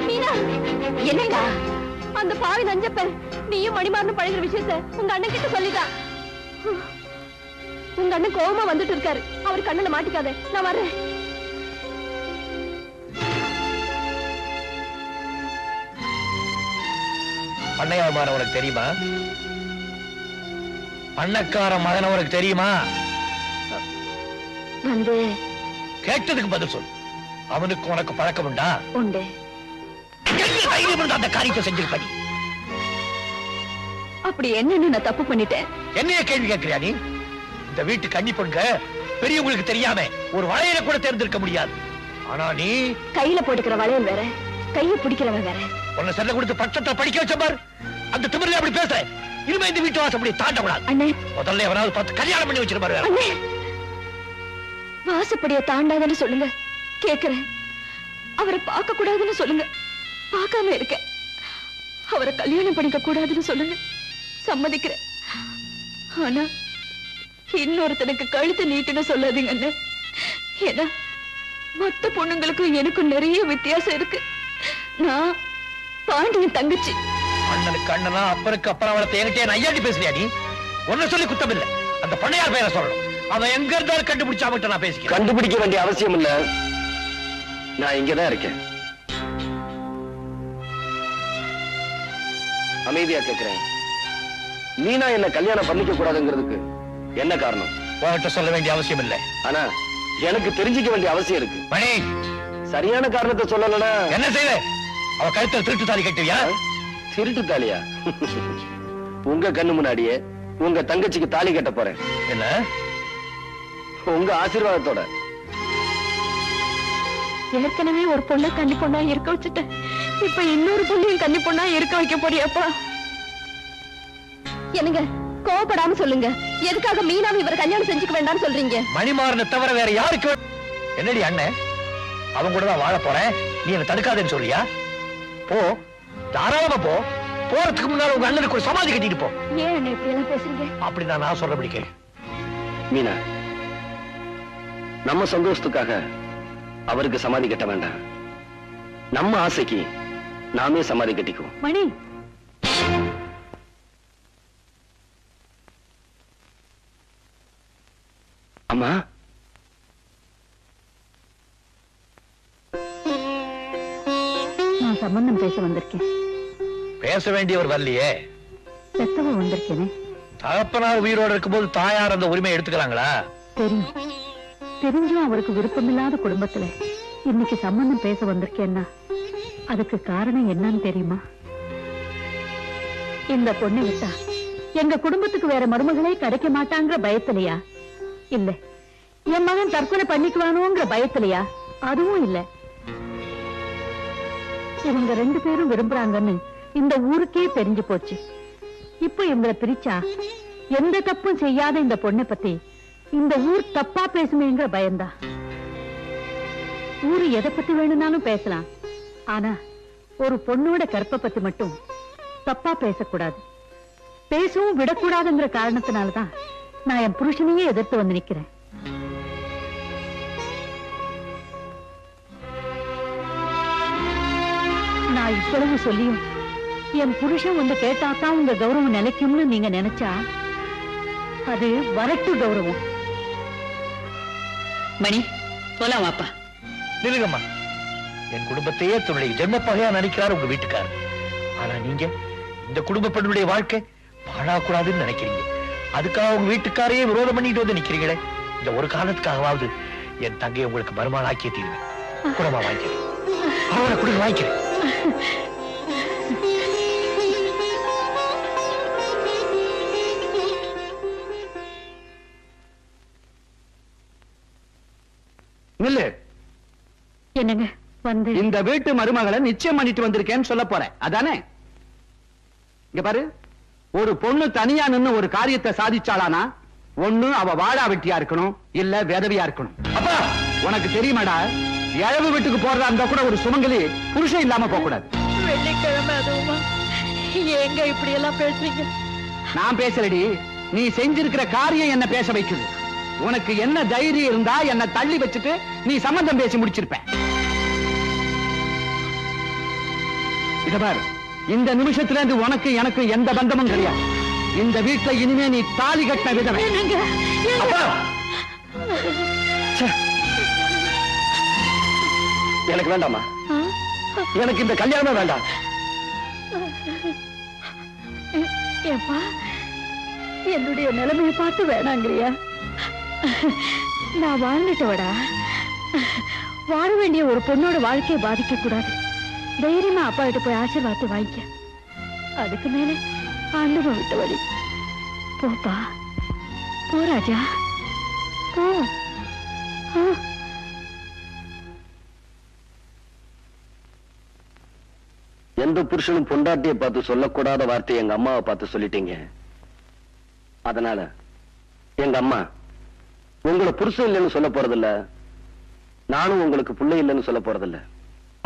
மீனா, என்னடா அந்த பாவி நஞ்சப்பன் நீயும் மணிமாறனும் பழகிற விஷயத்த உங்க அண்ணன் கிட்ட சொல்லிட்டான். உங்க அண்ணன் கோவமா வந்துட்டு இருக்காரு. அவர் கண்ணுல மாட்டிக்காத, நான் வர்றேன். பண்ணையார் மகன் உனக்கு தெரியுமா? பண்ணக்கார மகன் உனக்கு தெரியுமா? வந்து கேட்டதுக்கு பதில் சொல். அவனுக்கு உனக்கு பழக்கம் உண்டா? உண்டு. அந்த காரியத்தை செஞ்சிருப்ப நீ. அப்படி என்னன்னு நான் தப்பு பண்ணிட்டேன்? என்னைய கேள்வி கேட்கிறியா நீ? இந்த வீட்டு கன்னி பொண்ணுங்க பெரியவங்களுக்கு தெரியாம ஒரு வளையல கூட தேர்ந்தெடுக்க முடியாது. ஆனா நீ கையில போட்டுக்கிற வளையல் வேற, கையை பிடிக்கிறவன் வேற. உன்னை செல்ல கொடுத்து பட்சத்தை படிக்க வச்ச பாரு. அந்த திமிரில அப்படி பேச இனிமே இந்த வீட்டு வாசப்படி தாண்ட கூடாது. அண்ணே, முதல்ல எவனாவது பார்த்து கல்யாணம் பண்ணி வச்சிருப்பாரு. அண்ணே, வாசப்படிய தாண்டாதன்னு சொல்லுங்க, கேக்குறேன். அவரை பார்க்க கூடாதுன்னு சொல்லுங்க, பார்க்காம இருக்க. அவரை கல்யாணம் பண்ணிக்க கூடாதுன்னு சொல்லுங்க, சம்மதிக்கிறேன். ஆனா இன்னொருத்தனுக்கு கழுத்து நீட்டுன்னு சொல்லாதீங்க அண்ணே. ஏன்னா மொத்த பொண்ணுங்களுக்கும் எனக்கும் நிறைய வித்தியாசம் இருக்கு. நான் பாண்டியன் தங்கச்சி. அண்ணனுக்கு அண்ணனா அப்பனுக்கு அப்புறம் அவளை என்கிட்ட ஐயாட்டி பேசுறியா நீ? ஒன்னு சொல்லி குத்தம் இல்ல. அந்த பண்ணையார் பேரை சொல்லணும். அவன் எங்க இருந்தாலும் கண்டுபிடிச்சா மட்டும் நான் பேசிக்கிறேன். கண்டுபிடிக்க வேண்டிய அவசியம் இல்ல, நான் இங்கதான் இருக்கேன். அமைதியா கேட்கிறேன். மீனா என்ன கல்யாணம் பண்ணிக்க கூடாதுங்கிறதுக்கு என்ன காரணம்? உன்கிட்ட சொல்ல வேண்டிய அவசியம் இல்ல. ஆனா எனக்கு தெரிஞ்சுக்க வேண்டிய அவசியம் இருக்கு. மணி, சரியான காரணத்தை சொல்லலனா என்ன செய்வ? அவ கழுத்துல திருட்டு தாலி கட்டுவியா? திருட்டு தாலியா? உங்க கண்ணு முன்னாடியே உங்க தங்கச்சிக்கு தாலி கட்ட போறேன். என்ன? உங்க ஆசீர்வாதத்தோட. ஏற்கனவே ஒரு பொண்ணை கன்னி பொண்ணா இருக்க வச்சுட்டேன். இப்ப இன்னொரு பொண்ணையும் கன்னி பொண்ணா இருக்க வைக்க போறியாப்பா? என்னங்க, கோவப்படாம சொல்லுங்க. எதுக்காக மீனாவை இவர் கல்யாணம் செஞ்சுக்க வேண்டாம்னு சொல்றீங்க? மணிமாறனை தவிர வேற யாருக்கு? என்னடி அண்ணன், அவன் கூட தான் வாழ போறேன், நீ என்ன தடுக்காதேன்னு சொல்லியா? போ, தாராளமா போ. போறதுக்கு முன்னால உங்க அண்ணனுக்கு ஒரு சமாதி கட்டிட்டு போ. ஏன் என்ன இப்படி எல்லாம் பேசுறீங்க? அப்படிதான் நான் சொல்றபடி கேளு. மீனா, நம்ம சந்தோஷத்துக்காக அவருக்கு சமாதி கட்ட வேண்டாம். நம்ம ஆசைக்கு நாமே சமாதி கட்டிக்குவோம். மணி, அம்மா, நான் சம்பந்தம் பேச வந்திருக்கேன். பேச வேண்டியவர் வரலையே. பெத்தவ வந்திருக்கேனே. தகப்பனார் உயிரோடு இருக்கும்போது தாயார் அந்த உரிமை எடுத்துக்கிறாங்களா? தெரியும். தெரிஞ்சும் அவருக்கு விருப்பமில்லாத குடும்பத்துல இன்னைக்கு சம்பந்தம் பேச வந்திருக்கேன்னா அதுக்கு காரணம் என்னன்னு தெரியுமா? இந்த பொண்ணை விட்டா எங்க குடும்பத்துக்கு வேற மருமகளே கிடைக்க மாட்டாங்கிற பயத்திலையா? இல்ல என் மகன் தற்கொலை பண்ணிக்குவானோங்கிற பயத்திலையா? அதுவும் இல்ல. இவங்க 2 பேரும் விரும்புறாங்கன்னு இந்த ஊருக்கே தெரிஞ்சு போச்சு. இப்ப இவங்களை பிரிச்சா எந்த தப்பும் செய்யாத இந்த பொண்ணை பத்தி இந்த ஊர் தப்பா பேசுமேங்கிற பயந்தா. ஊரு எதை பத்தி வேணும்னாலும் பேசலாம், ஆனா ஒரு பொண்ணோட கற்பை பத்தி மட்டும் தப்பா பேசக்கூடாது, பேசவும் விடக்கூடாதுங்கிற காரணத்தினாலதான் நான் என் புருஷனையே எதிர்த்து வந்து நிக்கிறேன். நான் இவ்வளவு சொல்லியும் என் புருஷன் வந்து கேட்டாதான் உங்க கௌரவம் நிலைக்கும்னு நீங்க நினைச்சா அது வரட்டு கௌரவம். மணி, போலாம் வாப்பா. நிலுங்கம்மா, என் குடும்பத்தையே தன்னுடைய ஜென்ம பகையா நினைக்கிறார் உங்க வீட்டுக்காரர். ஆனா நீங்க இந்த குடும்ப பெண்ணுடைய வாழ்க்கை பாழாக்கூடாதுன்னு நினைக்கிறீங்க. அதுக்காக உங்க வீட்டுக்காரையே விரோதம் பண்ணிட்டு வந்து நிக்கிறீங்களே. இந்த ஒரு காரணத்துக்காகவாவது என் தங்கையை உங்களுக்கு மருமகள் ஆக்கிய தீர்வேன். குடமா வாங்கிக்கிறேன், அவரை குடும்ப வாங்கிக்கிறேன். நில்லு. என்னங்க வந்து இந்த வீட்டு மருமகளை நிச்சயம் பண்ணிட்டு வந்திருக்கேன்னு சொல்ல போறேன், அதானே? இங்க பாரு, ஒரு பொண்ணு தனியா நின்னு ஒரு காரியத்தை சாதிச்சாளானா ஒண்ணு அவ வாழா வெட்டியா இருக்கணும், இல்ல விதவியா இருக்கணும். அப்பா, உனக்கு தெரியுமாடா, இழவு வீட்டுக்கு போறதா இருந்தா கூட ஒரு சுமங்கலி புருஷன் இல்லாம போக கூடாது. வெள்ளிக்கிழமை அதுவுமா? ஏங்க இப்படி எல்லாம் பேசுறீங்க? நான் பேசலடி, நீ செஞ்சிருக்கிற காரியம் என்ன பேச வைக்குது. உனக்கு என்ன தைரியம் இருந்தா என்ன தள்ளி வச்சுட்டு நீ சம்பந்தம் பேசி முடிச்சிருப்ப. இத பாரு, இந்த நிமிஷத்துல இருந்து உனக்கு எனக்கு எந்த பந்தமும் கிடையாது. இந்த வீட்டுல இனிமே நீ தாலி கட்டின விதவை. அப்பா! ச்சே. எனக்கு வேண்டாமா, எனக்கு இந்த கல்யாணமே வேண்டாம். ஏப்பா, என்னுடைய நிலைமையை பார்த்து வேணாங்கிறியா? நான் வாழ்ந்துட்டவடா. வாழ வேண்டிய ஒரு பொண்ணோட வாழ்க்கையை பாதிக்க கூடாது. தைரியமா அப்பா கிட்ட போய் ஆசீர்வாதத்தை வாங்கிக்க. அதுக்கு மேல ஆண்டவன் விட்ட வழி. போப்பா, போ ராஜா, போ. எந்த புருஷனும் பொண்டாட்டியை பார்த்து சொல்லக்கூடாத வார்த்தையை எங்க அம்மாவை பார்த்து சொல்லிட்டீங்க. அதனால எங்க அம்மா உங்களை புருஷன் இல்லைன்னு சொல்ல போறதில்ல, நானும் உங்களுக்கு பிள்ளை இல்லைன்னு சொல்ல போறதில்ல.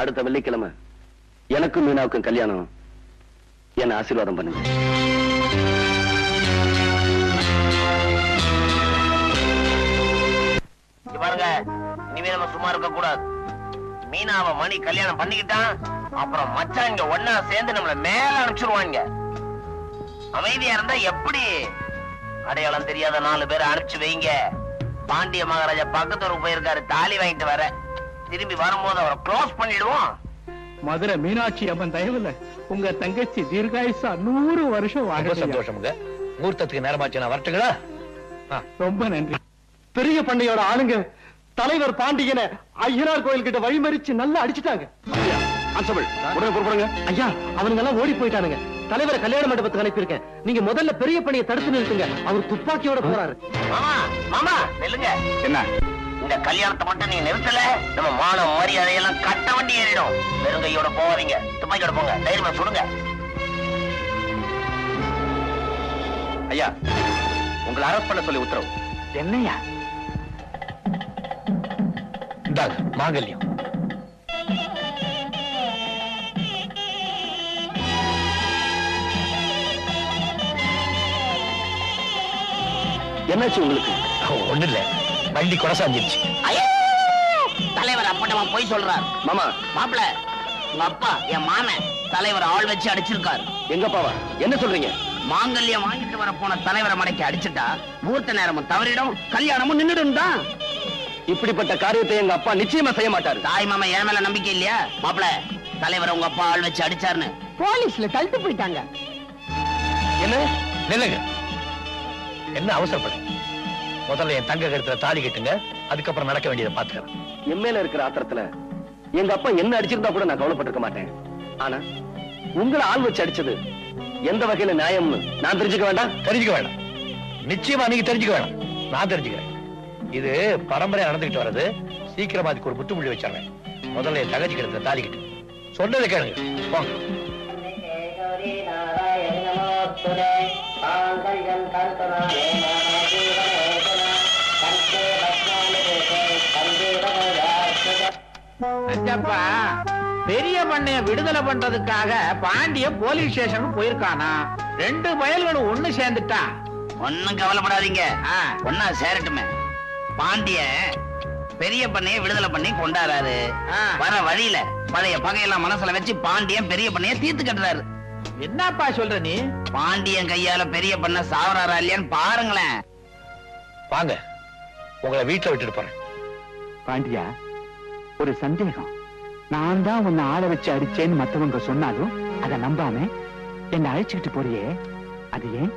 அடுத்த வெள்ளிக்கிழமை எனக்கும் மீனாவுக்கும் கல்யாணம். என்ன ஆசீர்வாதம் பண்ணுங்க. பாருங்க, இனிமே நம்ம சும்மா இருக்க கூடாது. மீனாவை மணி கல்யாணம் பண்ணிக்கிட்டான், அப்புறம் மச்சான் இங்க ஒன்னா சேர்ந்து நம்மள மேல அனுப்பிச்சிருவாங்க. அமைதியா இருந்தா எப்படி? அடையாளம் தெரியாத 4 பேரை அனுப்பிச்சு வைங்க. பாண்டிய மகாராஜா பக்கத்தூருக்கு போயிருக்காரு தாலி வாங்கிட்டு வர. திரும்பி வரும்போது அவரை க்ளோஸ் பண்ணிடுவோம். மதுரை மீனாட்சி அம்மன் தயவுல உங்க தங்கச்சி தீர்காயுசா 100 வருஷம் வாழ. சந்தோஷமுங்க. முகூர்த்தத்துக்கு நேரமாச்சு, நான் வரட்டுங்களா? ரொம்ப நன்றி. பெரிய பண்ணையோட ஆளுங்க தலைவர் பாண்டியனை ஐயனார் கோயில் கிட்ட வழிமறிச்சு நல்லா அடிச்சுட்டாங்க. உடனே புறப்படுங்க. ஐயா, அவனுங்க எல்லாம் ஓடி போயிட்டானுங்க. தலைவரை கல்யாண மண்டபத்துக்கு அனுப்பியிருக்கேன். நீங்க முதல்ல பெரிய பணியை தடுத்து நிறுத்துங்க. அவர் துப்பாக்கியோட போறாரு. மாமா, மாமா நில்லுங்க. என்ன? இந்த கல்யாணத்தை மட்டும் நீங்க நிறுத்தல, நம்ம மான மரியாதையெல்லாம் கட்ட வண்டி ஏறிடும். வெறுங்கையோட போவாதீங்க, துப்பாக்கியோட போங்க. தைரியமா சுடுங்க. ஐயா, உங்களை அரெஸ்ட் பண்ண சொல்லி உத்தரவு. என்னையா? இந்தாங்க மாங்கல்யம். என்னாச்சு உங்களுக்கு? ஒண்ணு இல்ல, வண்டி கொடசாஞ்சிருச்சு. தலைவர் அப்பட்டமா போய் சொல்றார். மாமா, மாப்பிள, உங்க அப்பா என் மாமன் தலைவர் ஆள் வச்சு அடிச்சிருக்காரு. எங்கப்பாவா? என்ன சொல்றீங்க? மாங்கல்யம் வாங்கிட்டு வர போன தலைவரை மடக்கி அடிச்சுட்டா முகூர்த்த நேரமும் தவறிடும், கல்யாணமும் நின்றுடும் தான். இப்படிப்பட்ட காரியத்தை எங்க அப்பா நிச்சயமா செய்ய மாட்டாரு. தாய் மாமா என் மேல நம்பிக்கை இல்லையா? மாப்பிள, தலைவர் உங்க அப்பா ஆள் வச்சு அடிச்சாருன்னு போலீஸ்ல தள்ளிட்டு போயிட்டாங்க. என்ன? நில்லுங்க. என்ன அவசரப்படு? முதல்ல என் தங்க கழுத்துல தாலி கட்டுங்க, அதுக்கப்புறம் நடக்க வேண்டியதை பாத்துக்கிறேன். என் மேல இருக்கிற ஆத்திரத்துல எங்க அப்பா என்ன அடிச்சிருந்தா கூட நான் கவலைப்பட்டிருக்க மாட்டேன். ஆனா உங்களை ஆள் வச்சு அடிச்சது எந்த வகையில நியாயம்னு நான் தெரிஞ்சுக்க வேண்டாம்? தெரிஞ்சுக்க வேண்டாம். நிச்சயமா நீங்க தெரிஞ்சுக்க வேண்டாம், நான் தெரிஞ்சுக்கிறேன். இது பரம்பரை நடந்துகிட்டு வர்றது. சீக்கிரமா அதுக்கு ஒரு முற்றுமுடி வச்சாங்க. முதல்ல என் தங்கச்சி கழுத்துல தாலி கட்டு. சொன்னதை கேளுங்க, போங்க. பெரிய பண்ணைய விடுதலை பண்றதுக்காக பாண்டிய போலீஸ் ஸ்டேஷனுக்கு போயிருக்கானா? 2 பயல்களும் ஒண்ணு சேர்ந்துட்டா. ஒண்ணும் கவலைப்படாதீங்க, ஒன்னா சேரட்டுமே. பாண்டிய பெரிய பண்ணைய விடுதலை பண்ணி கொண்டாடுறாரு. வர வழியில பழைய பகையெல்லாம் மனசுல வச்சு பாண்டியன் பெரிய பண்ணைய தீர்த்து கட்டுறாரு. என்னப்பா சொல்ற நீ? பாண்டியன் கையால பெரிய பண்ண சாவறாரா இல்லையான்னு பாருங்களேன். வாங்க, உங்களை வீட்டுல விட்டுட்டு போறேன். பாண்டியா, ஒரு சந்தேகம். நான் தான் உன்னை ஆள வச்சு அடிச்சேன்னு மத்தவங்க சொன்னாலும் அதை நம்பாம என்னை அழைச்சுக்கிட்டு போறியே, அது ஏன்?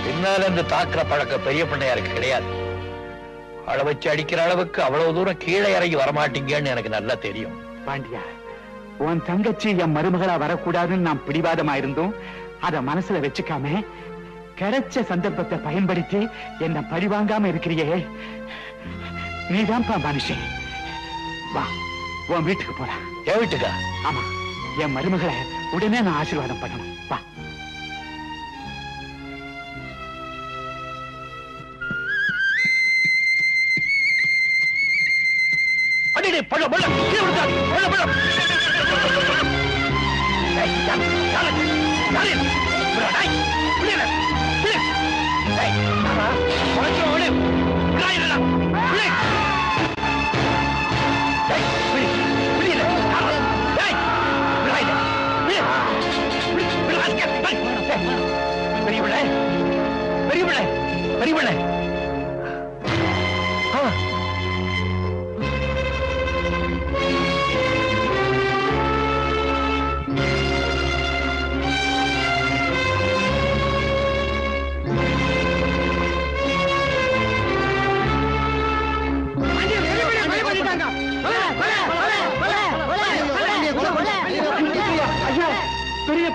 பின்னால இருந்து தாக்குற பழக்கம் பெரிய பண்ணையாருக்கு கிடையாது. அள வச்சு அடிக்கிற அளவுக்கு அவ்வளவு தூரம் கீழே இறங்கி வரமாட்டீங்கன்னு எனக்கு நல்லா தெரியும். பாண்டியா, உன் தங்கச்சி என் மருமகளா வரக்கூடாதுன்னு நான் பிடிவாதமா இருந்தோம். அத மனசுல வச்சுக்காம கிடைச்ச சந்தர்ப்பத்தை பயன்படுத்தி என்ன பழிவாங்காம இருக்கிறியே, நீதான்ப்பா மனுஷன். வா, உன் வீட்டுக்கு போலாம். என் வீட்டுக்கா? ஆமா, என் மருமகளை உடனே நான் ஆசீர்வாதம் பண்ணணும். வா. அடிடே, பழம் பழம் கீழே விழுந்தாடி. பழம் பழம். ஏய், யாரு? யாரு? யாரு? விடாய். விடு. விடு. ஏய், நானா? உனக்கு விடு. விடாய் இல்லடா. விடு. ஏய், விடு. விடு. ஏய், விடாய். விடு.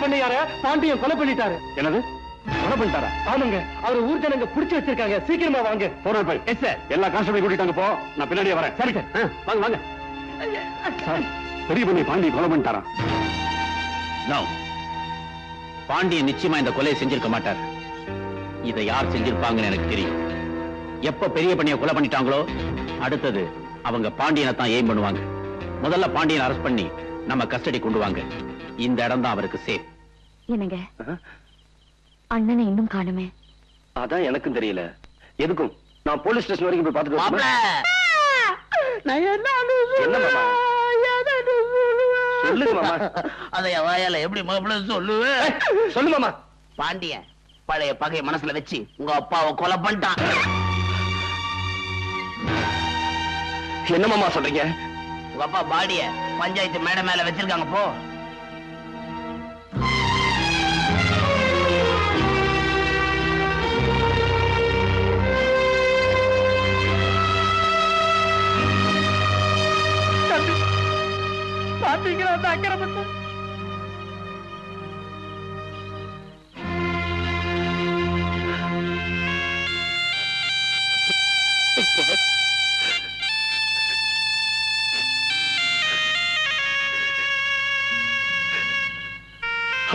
பண்ணையார பாண்டியன் கொலை பண்ணிட்டாரு. என்னது கொலை பண்ணிட்டாரா? ஆமாங்க, அவரு ஊர் ஜனங்க புடிச்சு வச்சிருக்காங்க. சீக்கிரமா வாங்க. போறோம் போய். Yes sir. எல்லா கான்ஸ்டபிள் கூட்டிட்டாங்க போ. நான் பின்னாடியே வரேன். சரி சார். வாங்க வாங்க. சார், பெரிய பண்ணி பாண்டியன் கொலை பண்ணிட்டாரா? நோ, பாண்டியன் நிச்சயமா இந்த கொலையை செஞ்சிருக்க மாட்டார். இதை யார் செஞ்சிருப்பாங்கன்னு எனக்கு தெரியும். எப்ப பெரிய பண்ணிய கொலை பண்ணிட்டாங்களோ அடுத்தது அவங்க பாண்டியனை தான் எய்ம் பண்ணுவாங்க. முதல்ல பாண்டியனை அரெஸ்ட் பண்ணி நம்ம கஸ்டடி கொண்டு வாங்க. இந்த இடம் தான் அவருக்கு சேஃப். என்னங்க அண்ணனை இன்னும் காணுமே? அதான் எனக்கும் தெரியல. எதுக்கும் நான் போலீஸ் ஸ்டேஷன் வரைக்கும் போய் பார்த்துட்டு வரேன். என்ன மாமா? சொல்லுங்க மாமா. அதை வாயால எப்படி மாப்பிள்ள சொல்லுவே? சொல்லு மாமா. பாண்டியன் பழைய பகையை மனசுல வச்சு உங்க அப்பாவை கொலை பண்ணிட்டான். என்ன மாமா சொல்றீங்க? உங்க அப்பா பாடிய பஞ்சாயத்து மேடை மேல வச்சிருக்காங்க. போ. பாத்தீங்களா அந்த அக்கிரமத்தை?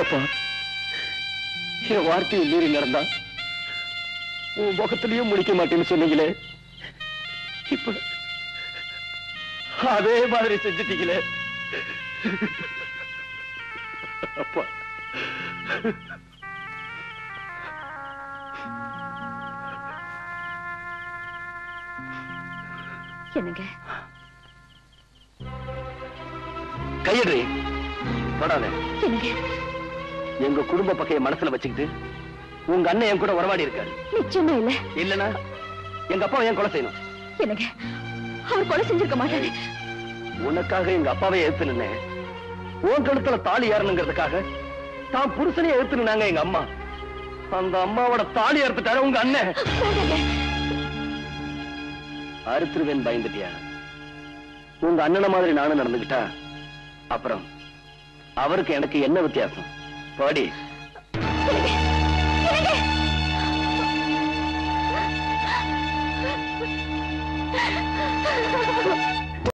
அப்பா, என் வார்த்தையை மீறி நடந்தா உன் முகத்திலையும் முடிக்க மாட்டேன்னு சொன்னீங்களே, இப்ப அதே மாதிரி செஞ்சுட்டீங்களே அப்பா. என்னங்க கையெடு. தொடாத. என்னங்க எங்க குடும்ப பக்கைய மனசுல வச்சுக்கிட்டு உங்க அண்ணன் என் கூட உறவாடி இருக்காரு. நிச்சயமா இல்ல. இல்லனா எங்க அப்பாவை ஏன் கொலை செய்யணும்? என்னங்க அவர் கொலை செஞ்சிருக்க மாட்டாரு. உனக்காக எங்க அப்பாவை எதிர்த்து நின்னேன். உன் கழுத்துல தாலி ஏறணுங்கிறதுக்காக தான் புருஷனையே எதிர்த்து நின்னாங்க எங்க அம்மா. அந்த அம்மாவோட தாலி அறுத்துட்டாரு உங்க அண்ணன். அறுத்துருவேன் பயந்துட்டியா? உங்க அண்ணனை மாதிரி நானும் நடந்துகிட்டா அப்புறம் அவருக்கு எனக்கு என்ன வித்தியாசம்? பாடி.